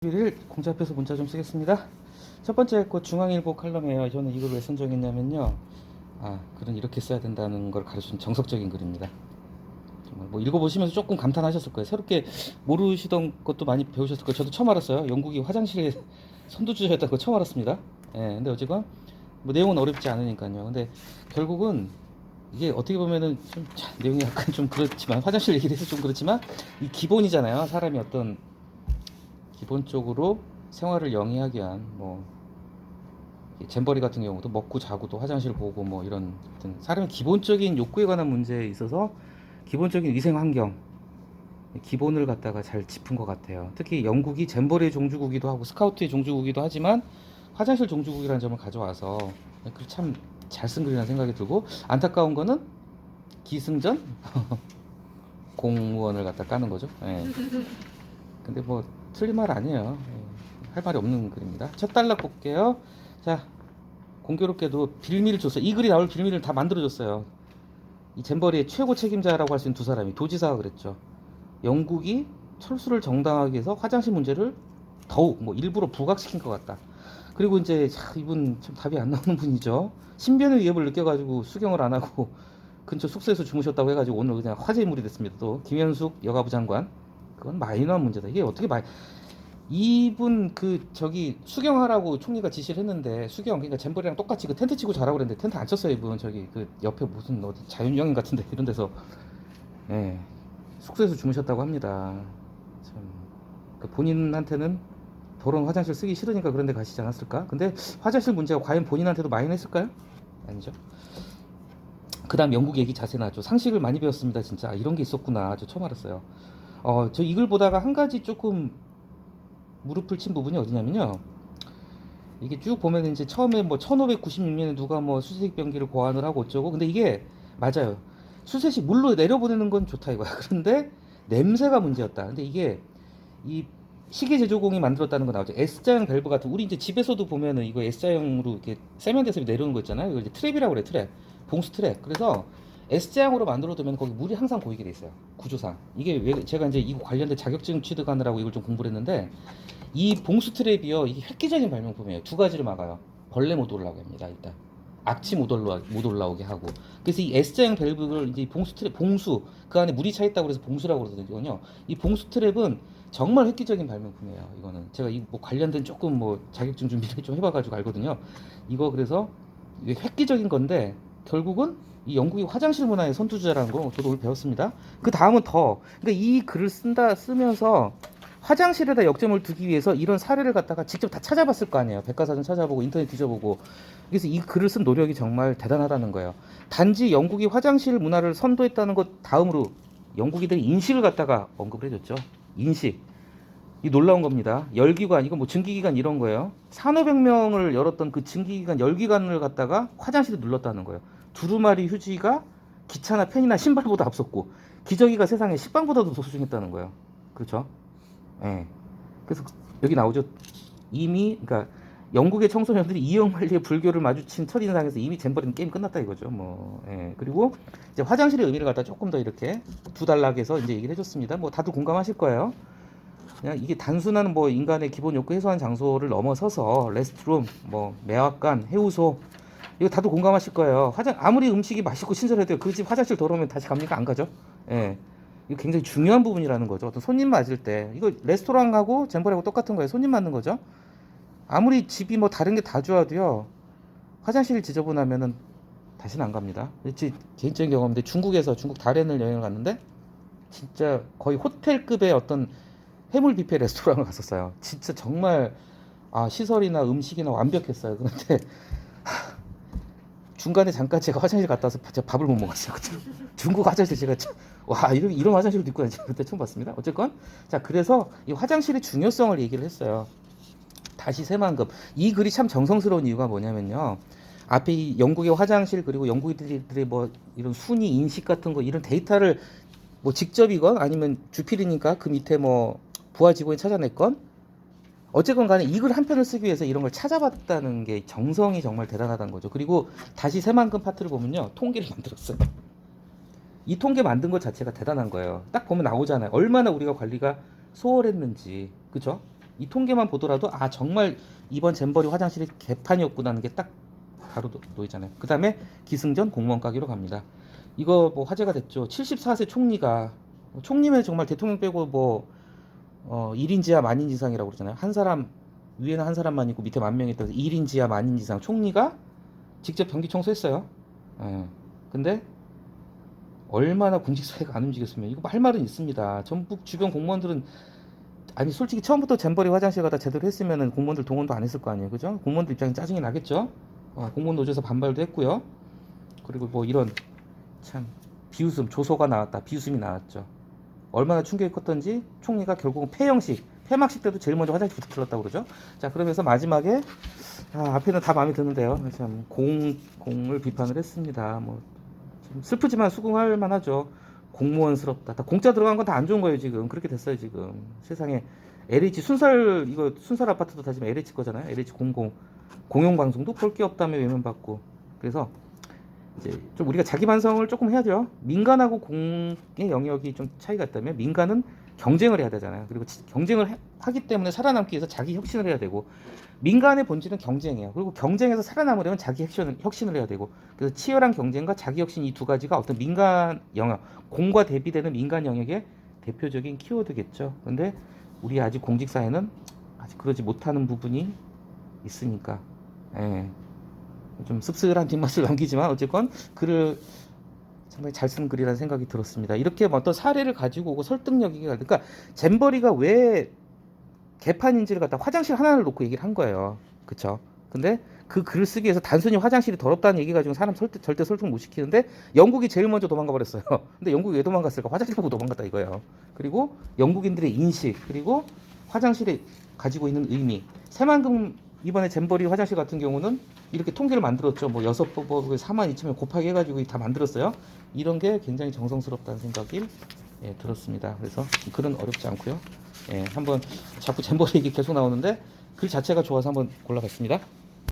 1일 공짜 앞에서 문자 좀 쓰겠습니다. 첫 번째 거 중앙일보 칼럼이에요. 저는 이걸 왜 선정했냐면요. 글은 이렇게 써야 된다는 걸 가르치는 정석적인 글입니다. 정말 뭐 읽어보시면서 조금 감탄하셨을 거예요. 새롭게 모르시던 것도 많이 배우셨을 거예요. 저도 처음 알았어요. 영국이 화장실에 선두주자였다는 거 처음 알았습니다. 예, 근데 어쨌건 뭐 내용은 어렵지 않으니까요. 근데 결국은 이게 어떻게 보면은 좀 내용이 약간 좀 그렇지만 화장실 얘기를 해서 좀 그렇지만 이 기본이잖아요. 사람이 어떤 기본적으로 생활을 영위하기 위한 뭐 잼버리 같은 경우도 먹고 자고도 화장실 보고 뭐 이런 사람의 기본적인 욕구에 관한 문제에 있어서 기본적인 위생 환경 기본을 갖다가 잘 짚은 것 같아요. 특히 영국이 잼버리의 종주국이기도 하고 스카우트의 종주국이기도 하지만 화장실 종주국이라는 점을 가져와서 참 잘 쓴 글이라는 생각이 들고, 안타까운 거는 기승전 공무원을 갖다 까는 거죠. 예. 근데 뭐 틀린 말 아니에요. 할 말이 없는 글입니다. 첫 단락 볼게요. 자, 공교롭게도 빌미를 줬어요. 이 글이 나올 빌미를 다 만들어줬어요. 이 잼버리의 최고 책임자라고 할 수 있는 두 사람이 도지사가 그랬죠. 영국이 철수를 정당하기 위해서 화장실 문제를 더욱 뭐 일부러 부각시킨 것 같다. 그리고 이제 이분 참 답이 안 나오는 분이죠. 신변의 위협을 느껴가지고 수경을 안 하고 근처 숙소에서 주무셨다고 해가지고 오늘 그냥 화제 인물이 됐습니다. 또 김현숙 여가부 장관. 그건 마이너한 문제다. 이게 어떻게 이분 저기 수경하라고 총리가 지시를 했는데, 수경 그러니까 잼버리랑 똑같이 그 텐트 치고 자라고 그랬는데 텐트 안 쳤어요. 이분 저기 그 옆에 무슨 어디 자연휴양림 같은데 이런 데서 예, 숙소에서 주무셨다고 합니다. 참, 그 본인한테는 더러운 화장실 쓰기 싫으니까 그런 데 가시지 않았을까? 근데 화장실 문제가 과연 본인한테도 마이너했을까요? 아니죠. 그 다음 영국 얘기 자세 나죠. 상식을 많이 배웠습니다. 진짜 이런 게 있었구나. 저 처음 알았어요. 저 이글 보다가 한 가지 조금 무릎을 친 부분이 어디냐면요. 이게 쭉 보면 이제 처음에 뭐 1596년에 누가 뭐 수세식 변기를 고안을 하고 어쩌고, 근데 이게 맞아요. 수세식 물로 내려보내는 건 좋다 이거야. 그런데 냄새가 문제였다. 근데 이게 이 시계 제조공이 만들었다는 거 나오죠. S자형 밸브 같은, 우리 이제 집에서도 보면은 이거 S자형으로 이렇게 세면대에서 내려오는 거 있잖아요. 이거 이제 트랩이라고 그래, 트랩. 봉수 트랩. 그래서 S자형으로 만들어 두면 거기 물이 항상 고이게 돼 있어요. 구조상. 이게 왜 제가 이제 이거 관련된 자격증 취득하느라고 이걸 좀 공부를 했는데, 이 봉수 트랩이요, 이게 획기적인 발명품이에요. 두 가지를 막아요. 벌레 못 올라오게 합니다. 일단 악취 못 올라오게 하고. 그래서 이 S자형 밸브를 이제 봉수 트랩, 봉수 그 안에 물이 차 있다고 그래서 봉수라고 그러거든요. 이 봉수 트랩은 정말 획기적인 발명품이에요. 이거는 제가 이 뭐 관련된 조금 뭐 자격증 준비를 좀 해봐가지고 알거든요. 이거 그래서 이게 획기적인 건데 결국은 이 영국이 화장실 문화의 선두주자라는 거 저도 오늘 배웠습니다. 그 다음은 그러니까 이 글을 쓰면서 화장실에다 역점을 두기 위해서 이런 사례를 갖다가 직접 다 찾아봤을 거 아니에요. 백과사전 찾아보고 인터넷 뒤져보고. 그래서 이 글을 쓴 노력이 정말 대단하다는 거예요. 단지 영국이 화장실 문화를 선도했다는 것 다음으로 영국이들이 인식을 갖다가 언급을 해줬죠. 인식. 이 놀라운 겁니다. 열기관, 이거 뭐 증기기관 이런 거예요. 산업혁명을 열었던 그 증기기관, 열기관을 갖다가 화장실에 눌렀다는 거예요. 두루마리 휴지가 기차나 펜이나 신발보다 앞섰고, 기저귀가 세상에 식빵보다도 더 소중했다는 거예요. 그렇죠? 예. 그래서 여기 나오죠. 이미 그러니까 영국의 청소년들이 이영만리의 불교를 마주친 첫인상에서 이미 잼버리는 게임 끝났다 이거죠. 뭐 예. 그리고 이제 화장실의 의미를 갖다 조금 더 이렇게 두 단락에서 이제 얘기를 해줬습니다. 뭐 다들 공감하실 거예요. 그냥 이게 단순한 뭐 인간의 기본 욕구 해소하는 장소를 넘어서서 레스트룸, 뭐 매화관, 해우소, 이거 다들 공감하실 거예요. 아무리 음식이 맛있고 친절해도 그 집 화장실 더러우면 다시 갑니까? 안 가죠. 예. 이거 굉장히 중요한 부분이라는 거죠. 어떤 손님 맞을 때 이거 레스토랑하고 잼버리하고 똑같은 거예요. 손님 맞는 거죠. 아무리 집이 뭐 다른 게 다 좋아도요, 화장실 지저분하면은 다시는 안 갑니다. 제 개인적인 경험인데, 중국 다롄을 여행을 갔는데 진짜 거의 호텔급의 어떤 해물 뷔페 레스토랑을 갔었어요. 진짜 정말 시설이나 음식이나 완벽했어요. 그런데 중간에 잠깐 제가 화장실 갔다 와서 제가 밥을 못 먹었어요. 중국 화장실 제가 와, 이런 화장실도 있구나 제가 그때 처음 봤습니다. 어쨌건 자, 그래서 이 화장실의 중요성을 얘기를 했어요. 다시 새만금. 이 글이 참 정성스러운 이유가 뭐냐면요. 앞에 이 영국의 화장실, 그리고 영국인들의 뭐 이런 순위 인식 같은 거, 이런 데이터를 뭐 직접이건 아니면 주필이니까 그 밑에 뭐 부하 직원이 찾아냈건, 어쨌건 간에 이 글 한 편을 쓰기 위해서 이런 걸 찾아봤다는 게 정성이 정말 대단하다는 거죠. 그리고 다시 새만금 파트를 보면요, 통계를 만들었어요. 이 통계 만든 것 자체가 대단한 거예요. 딱 보면 나오잖아요. 얼마나 우리가 관리가 소홀했는지. 그죠? 이 통계만 보더라도 아 정말 이번 잼버리 화장실이 개판이었구나 하는 게 딱 바로 놓이잖아요. 그 다음에 기승전 공무원 가기로 갑니다. 이거 뭐 화제가 됐죠. 74세 총리면 정말 대통령 빼고 뭐 1인 지하 만인 이상이라고 그러잖아요. 한 사람 위에는 한 사람만 있고 밑에 만 명이 있다고 해서 1인 지하 만인 이상 총리가 직접 변기 청소했어요. 예. 근데 얼마나 공직사회가 안 움직였으면 이거 할 말은 있습니다. 전북 주변 공무원들은 아니 솔직히 처음부터 잼버리 화장실 가다 제대로 했으면은 공무원들 동원도 안 했을 거 아니에요, 그죠? 공무원들 입장에 짜증이 나겠죠. 공무원 노조에서 반발도 했고요. 그리고 뭐 이런 참 비웃음 조소가 나왔다, 비웃음이 나왔죠. 얼마나 충격이 컸던지 총리가 결국은 폐막식 때도 제일 먼저 화장실부터 들렀다고 그러죠. 자 그러면서 마지막에 앞에는 다 마음에 드는데요. 참 공을 비판을 했습니다. 뭐 좀 슬프지만 수긍할 만하죠. 공무원스럽다. 다 공짜 들어간 건 다 안 좋은 거예요 지금. 그렇게 됐어요 지금. 세상에 LH 순살 아파트도 다 지금 LH 거잖아요. LH 공용 방송도 볼 게 없다며 외면받고. 그래서 이제 좀 우리가 자기 반성을 조금 해야죠. 민간하고 공의 영역이 좀 차이가 있다면 민간은 경쟁을 해야 되잖아요. 그리고 경쟁을 하기 때문에 살아남기 위해서 자기 혁신을 해야 되고 민간의 본질은 경쟁이에요. 그리고 경쟁에서 살아남으려면 자기 혁신을 해야 되고 그래서 치열한 경쟁과 자기 혁신 이 두 가지가 어떤 민간 영역, 공과 대비되는 민간 영역의 대표적인 키워드겠죠. 근데 우리 아직 공직사회는 아직 그러지 못하는 부분이 있으니까 좀 씁쓸한 뒷맛을 남기지만 어쨌건 글을 상당히 잘 쓴 글이라는 생각이 들었습니다. 이렇게 어떤 사례를 가지고 오고 설득력이 그러니까 잼버리가 왜 개판인지를 갖다 화장실 하나를 놓고 얘기를 한 거예요. 그쵸? 근데 그 글을 쓰기 위해서 단순히 화장실이 더럽다는 얘기 가지고 사람 절대 설득 못 시키는데 영국이 제일 먼저 도망가 버렸어요. 근데 영국이 왜 도망갔을까? 화장실 보고 도망갔다 이거예요. 그리고 영국인들의 인식 그리고 화장실이 가지고 있는 의미 새만금 이번에 잼버리 화장실 같은 경우는 이렇게 통계를 만들었죠. 뭐 6번 42,000명 곱하기 해가지고 다 만들었어요. 이런 게 굉장히 정성스럽다는 생각이 들었습니다. 그래서 글은 어렵지 않고요. 한번 자꾸 잼버리 얘기 계속 나오는데 글 자체가 좋아서 한번 골라봤습니다.